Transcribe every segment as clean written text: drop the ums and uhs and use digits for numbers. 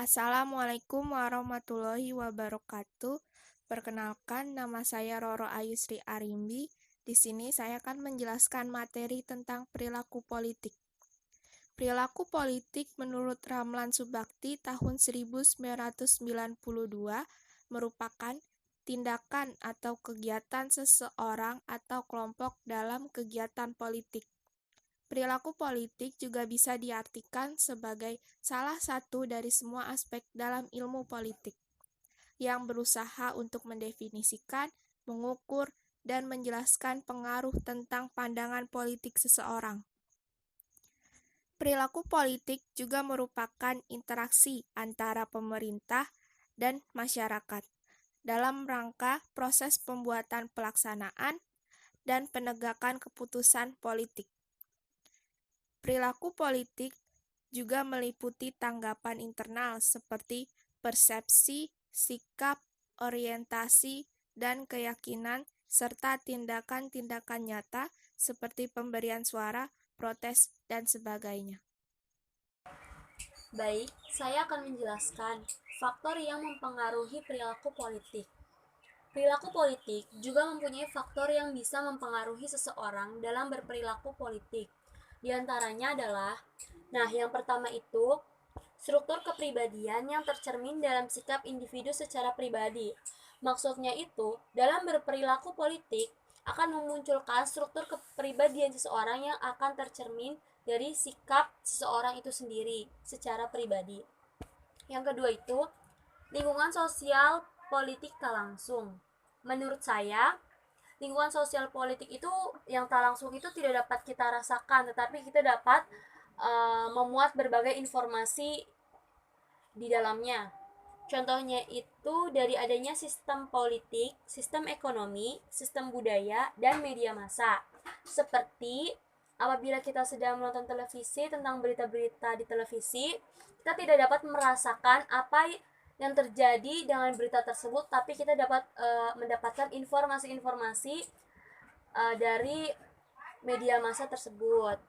Assalamualaikum warahmatullahi wabarakatuh. Perkenalkan, nama saya Roro Ayusri Arimbi. Di sini saya akan menjelaskan materi tentang perilaku politik. Perilaku politik menurut Ramlan Subakti tahun 1992 merupakan tindakan atau kegiatan seseorang atau kelompok dalam kegiatan politik. Perilaku politik juga bisa diartikan sebagai salah satu dari semua aspek dalam ilmu politik, yang berusaha untuk mendefinisikan, mengukur, dan menjelaskan pengaruh tentang pandangan politik seseorang. Perilaku politik juga merupakan interaksi antara pemerintah dan masyarakat dalam rangka proses pembuatan pelaksanaan dan penegakan keputusan politik. Perilaku politik juga meliputi tanggapan internal seperti persepsi, sikap, orientasi, dan keyakinan, serta tindakan-tindakan nyata seperti pemberian suara, protes, dan sebagainya. Baik, saya akan menjelaskan faktor yang mempengaruhi perilaku politik. Perilaku politik juga mempunyai faktor yang bisa mempengaruhi seseorang dalam berperilaku politik. Di antaranya adalah, yang pertama itu, struktur kepribadian yang tercermin dalam sikap individu secara pribadi. Maksudnya itu, dalam berperilaku politik akan memunculkan struktur kepribadian seseorang yang akan tercermin dari sikap seseorang itu sendiri secara pribadi. Yang kedua itu, lingkungan sosial politik tak langsung. Menurut saya, lingkungan sosial politik itu yang tak langsung itu tidak dapat kita rasakan, tetapi kita dapat memuat berbagai informasi di dalamnya. Contohnya itu dari adanya sistem politik, sistem ekonomi, sistem budaya, dan media massa. Seperti apabila kita sedang menonton televisi tentang berita-berita di televisi, kita tidak dapat merasakan apa yang terjadi dengan berita tersebut, tapi kita dapat mendapatkan informasi-informasi dari media massa tersebut.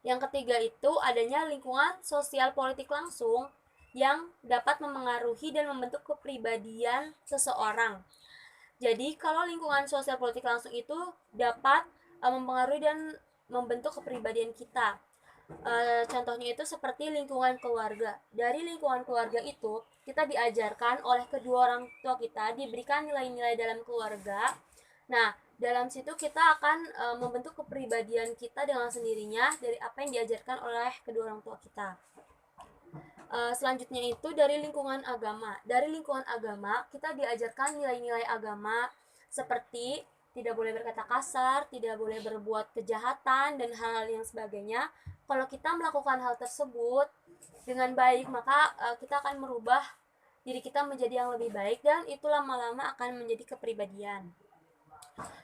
Yang ketiga itu adanya lingkungan sosial politik langsung yang dapat memengaruhi dan membentuk kepribadian seseorang. Jadi kalau lingkungan sosial politik langsung itu dapat mempengaruhi dan membentuk kepribadian kita. Contohnya itu seperti lingkungan keluarga. Dari lingkungan keluarga itu kita diajarkan oleh kedua orang tua kita, diberikan nilai-nilai dalam keluarga. Nah, dalam situ kita akan membentuk kepribadian kita dengan sendirinya dari apa yang diajarkan oleh kedua orang tua kita. Selanjutnya itu dari lingkungan agama. Dari lingkungan agama kita diajarkan nilai-nilai agama seperti tidak boleh berkata kasar, tidak boleh berbuat kejahatan, dan hal-hal yang sebagainya. Kalau kita melakukan hal tersebut dengan baik, maka kita akan merubah diri kita menjadi yang lebih baik, dan itu lama-lama akan menjadi kepribadian.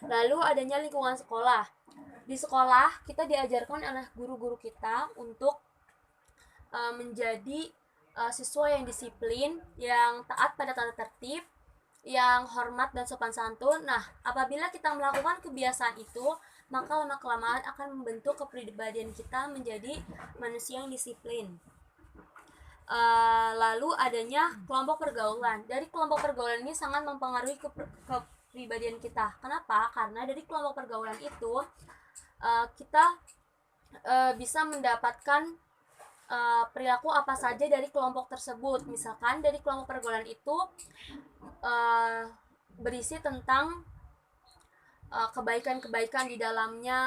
Lalu adanya lingkungan sekolah. Di sekolah kita diajarkan oleh guru-guru kita untuk menjadi siswa yang disiplin, yang taat pada tata tertib, yang hormat dan sopan santun. Nah, apabila kita melakukan kebiasaan itu, maka lama-kelamaan akan membentuk kepribadian kita menjadi manusia yang disiplin. Lalu adanya kelompok pergaulan. Dari kelompok pergaulan ini sangat mempengaruhi kepribadian kita. Kenapa? Karena dari kelompok pergaulan itu kita bisa mendapatkan perilaku apa saja dari kelompok tersebut. Misalkan dari kelompok pergaulan itu berisi tentang kebaikan-kebaikan di dalamnya,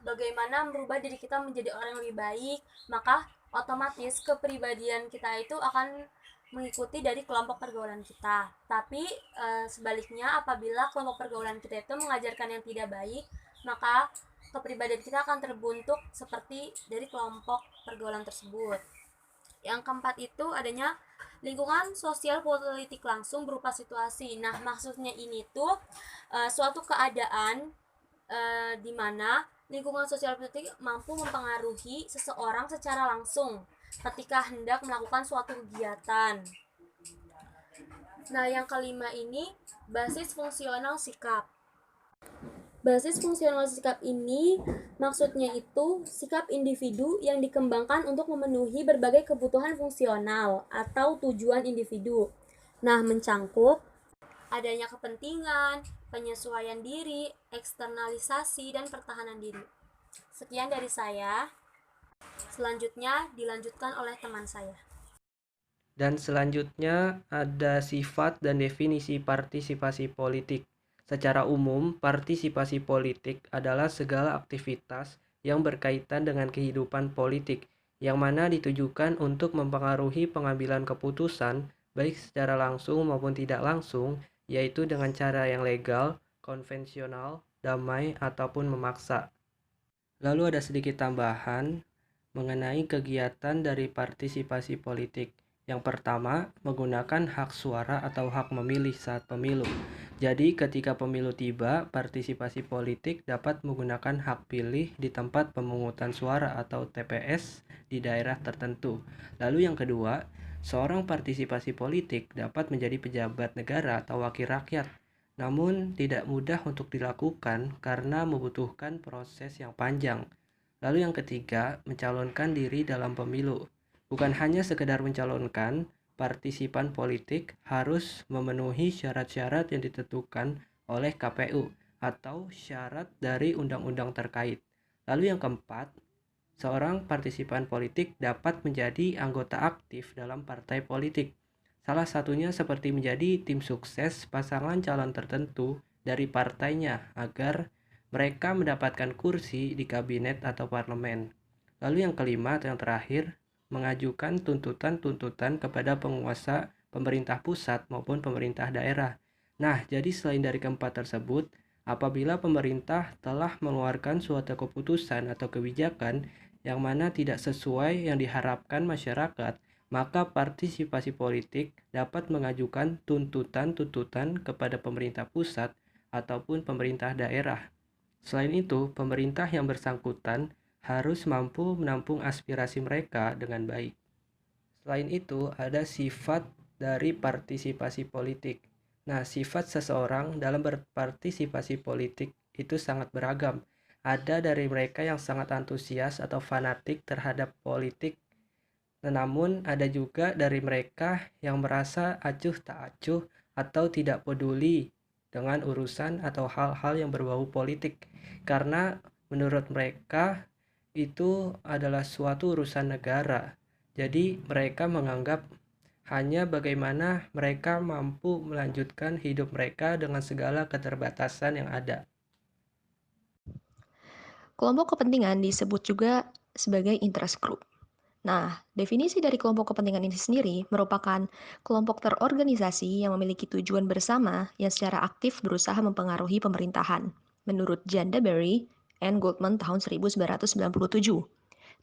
bagaimana merubah diri kita menjadi orang yang lebih baik, maka otomatis kepribadian kita itu akan mengikuti dari kelompok pergaulan kita. Tapi sebaliknya, apabila kelompok pergaulan kita itu mengajarkan yang tidak baik, maka kepribadian kita akan terbentuk seperti dari kelompok pergaulan tersebut. Yang keempat itu adanya lingkungan sosial politik langsung berupa situasi. Nah, maksudnya ini tuh suatu keadaan di mana lingkungan sosial politik mampu mempengaruhi seseorang secara langsung ketika hendak melakukan suatu kegiatan. Nah, yang kelima ini basis fungsional sikap. Basis fungsional sikap ini maksudnya itu sikap individu yang dikembangkan untuk memenuhi berbagai kebutuhan fungsional atau tujuan individu. Nah, mencangkup adanya kepentingan, penyesuaian diri, eksternalisasi, dan pertahanan diri. Sekian dari saya. Selanjutnya dilanjutkan oleh teman saya. Dan selanjutnya ada sifat dan definisi partisipasi politik. Secara umum, partisipasi politik adalah segala aktivitas yang berkaitan dengan kehidupan politik, yang mana ditujukan untuk mempengaruhi pengambilan keputusan, baik secara langsung maupun tidak langsung, yaitu dengan cara yang legal, konvensional, damai, ataupun memaksa. Lalu ada sedikit tambahan mengenai kegiatan dari partisipasi politik. Yang pertama, menggunakan hak suara atau hak memilih saat pemilu. Jadi, ketika pemilu tiba, partisipasi politik dapat menggunakan hak pilih di tempat pemungutan suara atau TPS di daerah tertentu. Lalu yang kedua, seorang partisipasi politik dapat menjadi pejabat negara atau wakil rakyat. Namun, tidak mudah untuk dilakukan karena membutuhkan proses yang panjang. Lalu yang ketiga, mencalonkan diri dalam pemilu. Bukan hanya sekedar mencalonkan, partisipan politik harus memenuhi syarat-syarat yang ditentukan oleh KPU atau syarat dari undang-undang terkait. Lalu yang keempat, seorang partisipan politik dapat menjadi anggota aktif dalam partai politik. Salah satunya seperti menjadi tim sukses pasangan calon tertentu dari partainya agar mereka mendapatkan kursi di kabinet atau parlemen. Lalu yang kelima atau yang terakhir, mengajukan tuntutan-tuntutan kepada penguasa pemerintah pusat maupun pemerintah daerah. Nah, jadi selain dari keempat tersebut, apabila pemerintah telah mengeluarkan suatu keputusan atau kebijakan yang mana tidak sesuai yang diharapkan masyarakat, maka partisipasi politik dapat mengajukan tuntutan-tuntutan kepada pemerintah pusat ataupun pemerintah daerah. Selain itu, pemerintah yang bersangkutan harus mampu menampung aspirasi mereka dengan baik. Selain itu, ada sifat dari partisipasi politik. Nah, sifat seseorang dalam berpartisipasi politik itu sangat beragam. Ada dari mereka yang sangat antusias atau fanatik terhadap politik, namun ada juga dari mereka yang merasa acuh tak acuh atau tidak peduli dengan urusan atau hal-hal yang berbau politik, karena menurut mereka itu adalah suatu urusan negara. Jadi mereka menganggap hanya bagaimana mereka mampu melanjutkan hidup mereka dengan segala keterbatasan yang ada. Kelompok kepentingan disebut juga sebagai interest group. Nah, definisi dari kelompok kepentingan ini sendiri merupakan kelompok terorganisasi yang memiliki tujuan bersama yang secara aktif berusaha mempengaruhi pemerintahan, menurut Jandaberry and Goldman tahun 1997.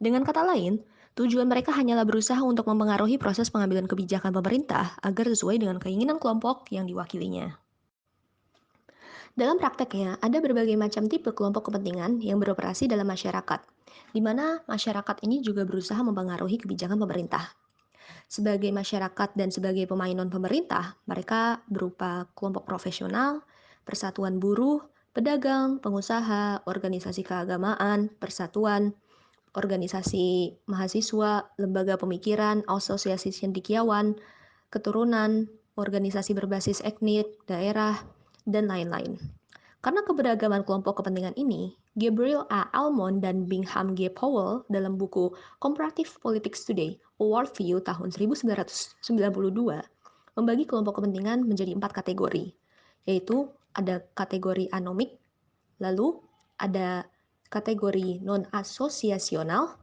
Dengan kata lain, tujuan mereka hanyalah berusaha untuk mempengaruhi proses pengambilan kebijakan pemerintah agar sesuai dengan keinginan kelompok yang diwakilinya. Dalam prakteknya, ada berbagai macam tipe kelompok kepentingan yang beroperasi dalam masyarakat, di mana masyarakat ini juga berusaha mempengaruhi kebijakan pemerintah. Sebagai masyarakat dan sebagai pemain non-pemerintah, mereka berupa kelompok profesional, persatuan buruh, pedagang, pengusaha, organisasi keagamaan, persatuan, organisasi mahasiswa, lembaga pemikiran, asosiasi cendekiawan, keturunan, organisasi berbasis etnik, daerah, dan lain-lain. Karena keberagaman kelompok kepentingan ini, Gabriel A. Almond dan Bingham G. Powell dalam buku Comparative Politics Today, A Worldview tahun 1992, membagi kelompok kepentingan menjadi 4 kategori, yaitu ada kategori anomik, lalu ada kategori non-asosiasional,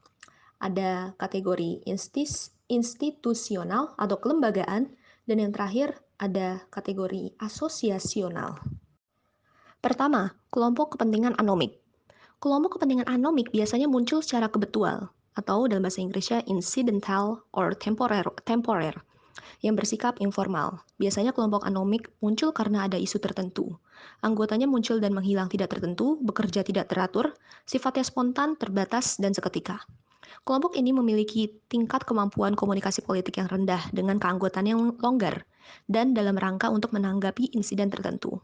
ada kategori institusional atau kelembagaan, dan yang terakhir ada kategori asosiasional. Pertama, kelompok kepentingan anomik. Kelompok kepentingan anomik biasanya muncul secara kebetulan, atau dalam bahasa Inggrisnya incidental or temporary, yang bersikap informal. Biasanya kelompok anomik muncul karena ada isu tertentu. Anggotanya muncul dan menghilang tidak tertentu, bekerja tidak teratur, sifatnya spontan, terbatas, dan seketika. Kelompok ini memiliki tingkat kemampuan komunikasi politik yang rendah dengan keanggotaan yang longgar, dan dalam rangka untuk menanggapi insiden tertentu.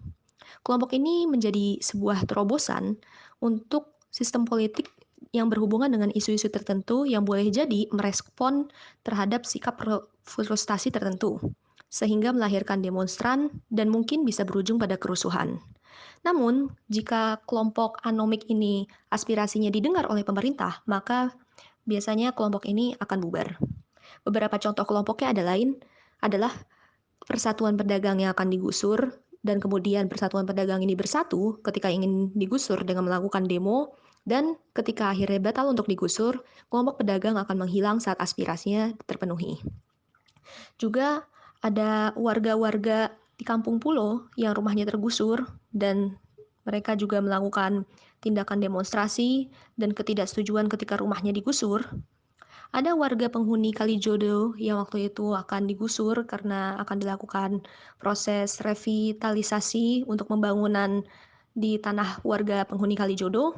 Kelompok ini menjadi sebuah terobosan untuk sistem politik yang berhubungan dengan isu-isu tertentu yang boleh jadi merespon terhadap sikap frustasi tertentu, sehingga melahirkan demonstran dan mungkin bisa berujung pada kerusuhan. Namun, jika kelompok anomik ini aspirasinya didengar oleh pemerintah, maka biasanya kelompok ini akan bubar. Beberapa contoh kelompoknya adalah persatuan pedagang yang akan digusur, dan kemudian persatuan pedagang ini bersatu ketika ingin digusur dengan melakukan demo, dan ketika akhirnya batal untuk digusur, kelompok pedagang akan menghilang saat aspirasinya terpenuhi. Juga ada warga-warga di kampung pulau yang rumahnya tergusur dan mereka juga melakukan tindakan demonstrasi dan ketidaksetujuan ketika rumahnya digusur. Ada warga penghuni Kalijodo yang waktu itu akan digusur karena akan dilakukan proses revitalisasi untuk pembangunan di tanah warga penghuni Kalijodo.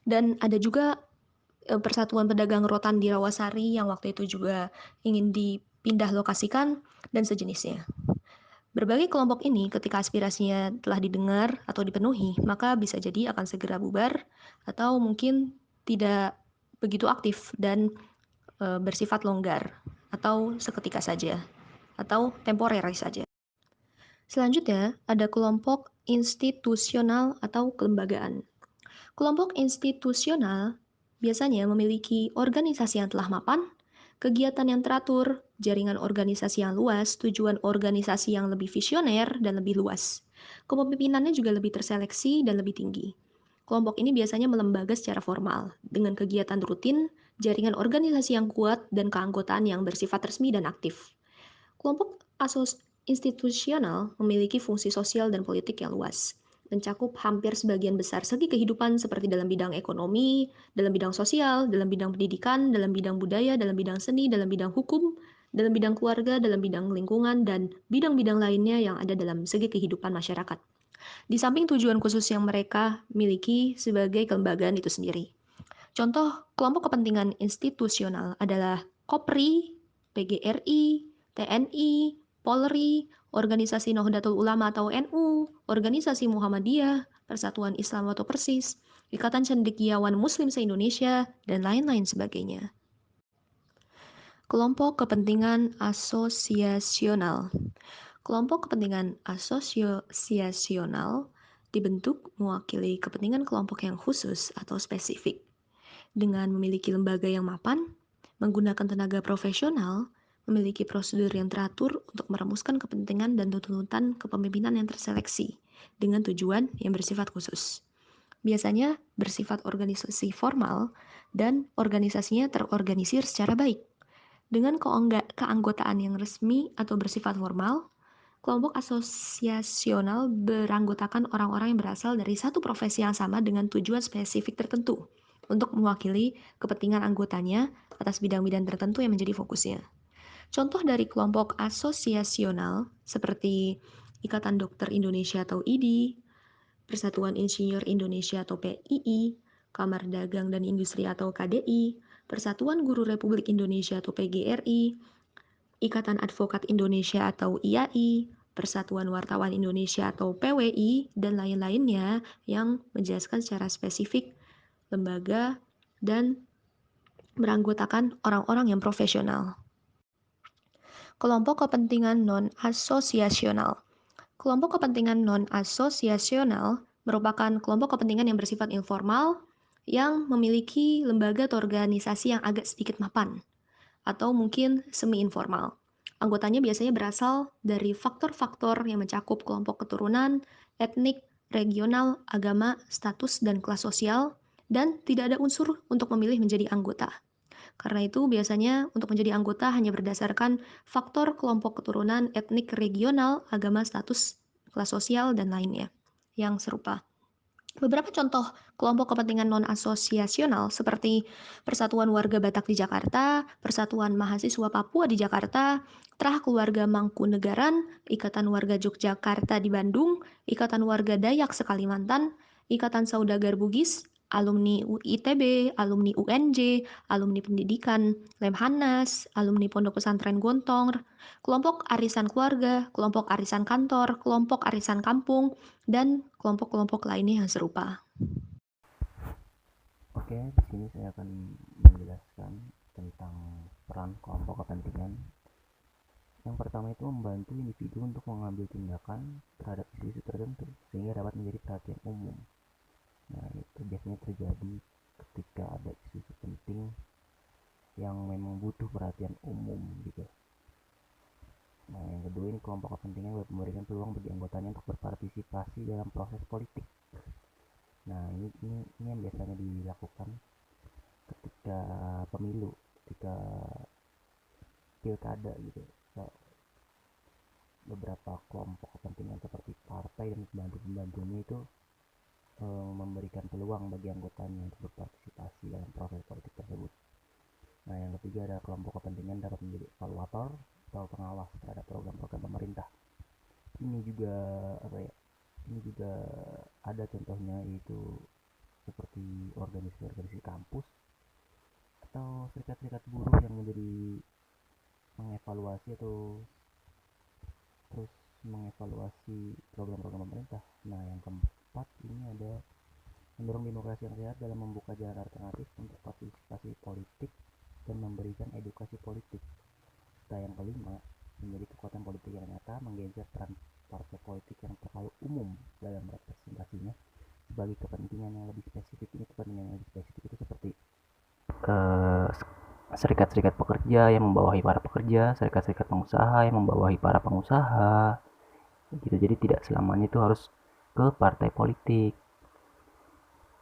Dan ada juga Persatuan Pedagang Rotan di Rawasari yang waktu itu juga ingin dipindah lokasikan dan sejenisnya. Berbagai kelompok ini ketika aspirasinya telah didengar atau dipenuhi, maka bisa jadi akan segera bubar atau mungkin tidak begitu aktif dan bersifat longgar atau seketika saja atau temporer saja. Selanjutnya, ada kelompok institusional atau kelembagaan. Kelompok institusional biasanya memiliki organisasi yang telah mapan, kegiatan yang teratur, jaringan organisasi yang luas, tujuan organisasi yang lebih visioner dan lebih luas. Kepemimpinannya juga lebih terseleksi dan lebih tinggi. Kelompok ini biasanya melembaga secara formal, dengan kegiatan rutin, jaringan organisasi yang kuat, dan keanggotaan yang bersifat resmi dan aktif. Kelompok institusional memiliki fungsi sosial dan politik yang luas, mencakup hampir sebagian besar segi kehidupan seperti dalam bidang ekonomi, dalam bidang sosial, dalam bidang pendidikan, dalam bidang budaya, dalam bidang seni, dalam bidang hukum, dalam bidang keluarga, dalam bidang lingkungan, dan bidang-bidang lainnya yang ada dalam segi kehidupan masyarakat. Di samping tujuan khusus yang mereka miliki sebagai kelembagaan itu sendiri. Contoh kelompok kepentingan institusional adalah KOPRI, PGRI, TNI, Polri, Organisasi Nahdlatul Ulama atau NU, Organisasi Muhammadiyah, Persatuan Islam atau Persis, Ikatan Cendekiawan Muslim se-Indonesia, dan lain-lain sebagainya. Kelompok kepentingan asosiasional. Kelompok kepentingan asosiasional dibentuk mewakili kepentingan kelompok yang khusus atau spesifik. Dengan memiliki lembaga yang mapan, menggunakan tenaga profesional, memiliki prosedur yang teratur untuk merumuskan kepentingan dan tuntutan kepemimpinan yang terseleksi dengan tujuan yang bersifat khusus. Biasanya bersifat organisasi formal dan organisasinya terorganisir secara baik. Dengan keanggotaan yang resmi atau bersifat formal, kelompok asosiasional beranggotakan orang-orang yang berasal dari satu profesi yang sama dengan tujuan spesifik tertentu untuk mewakili kepentingan anggotanya atas bidang-bidang tertentu yang menjadi fokusnya. Contoh dari kelompok asosiasional seperti Ikatan Dokter Indonesia atau IDI, Persatuan Insinyur Indonesia atau PII, Kamar Dagang dan Industri atau KDI, Persatuan Guru Republik Indonesia atau PGRI, Ikatan Advokat Indonesia atau IAI, Persatuan Wartawan Indonesia atau PWI, dan lain-lainnya yang menjelaskan secara spesifik lembaga dan beranggotakan orang-orang yang profesional. Kelompok kepentingan non-asosiasional. Kelompok kepentingan non-asosiasional merupakan kelompok kepentingan yang bersifat informal yang memiliki lembaga atau organisasi yang agak sedikit mapan atau mungkin semi-informal. Anggotanya biasanya berasal dari faktor-faktor yang mencakup kelompok keturunan, etnik, regional, agama, status, dan kelas sosial, dan tidak ada unsur untuk memilih menjadi anggota. Karena itu biasanya untuk menjadi anggota hanya berdasarkan faktor kelompok keturunan, etnik, regional, agama, status, kelas sosial, dan lainnya yang serupa. Beberapa contoh kelompok kepentingan non-asosiasional seperti Persatuan Warga Batak di Jakarta, Persatuan Mahasiswa Papua di Jakarta, Trah Keluarga Mangkunegaran, Ikatan Warga Yogyakarta di Bandung, Ikatan Warga Dayak se-Kalimantan, Ikatan Saudagar Bugis, alumni ITB, alumni UNJ, alumni pendidikan, Lemhanas, alumni Pondok Pesantren Gontong, kelompok arisan keluarga, kelompok arisan kantor, kelompok arisan kampung, dan kelompok-kelompok lainnya yang serupa. Oke, di sini saya akan menjelaskan tentang peran kelompok kepentingan. Yang pertama itu membantu individu untuk mengambil tindakan terhadap isu-isu tertentu sehingga dapat menjadi perhatian umum. Nah, itu biasanya terjadi ketika ada isu-isu penting yang memang butuh perhatian umum gitu. Nah, yang kedua ini kelompok kepentingan memberikan peluang bagi anggotanya untuk berpartisipasi dalam proses politik. Nah, ini yang biasanya dilakukan ketika pemilu, ketika pilkada gitu. Beberapa kelompok kepentingan seperti partai dan pembantu-pembantunya itu memberikan peluang bagi anggotanya untuk berpartisipasi dalam proses politik tersebut. Nah, yang ketiga ada kelompok kepentingan dapat menjadi evaluator atau pengawas terhadap program-program pemerintah. Ini juga ada contohnya, yaitu seperti organisasi kampus atau serikat-serikat buruh yang menjadi mengevaluasi program-program pemerintah. Nah, yang keempat ini ada mendorong demokrasi yang sehat dalam membuka jalan alternatif untuk partisipasi politik dan memberikan edukasi politik. Serta yang kelima, menjadi kekuatan politik yang nyata, menggeser peran partai politik yang terlalu umum dalam representasinya sebagai kepentingan yang lebih spesifik. Ini kepentingan yang lebih spesifik itu seperti serikat-serikat pekerja yang membawahi para pekerja, serikat-serikat pengusaha yang membawahi para pengusaha gitu. Jadi tidak selamanya itu harus ke partai politik.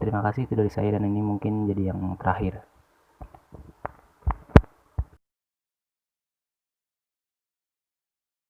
Terima kasih itu dari saya, dan ini mungkin jadi yang terakhir.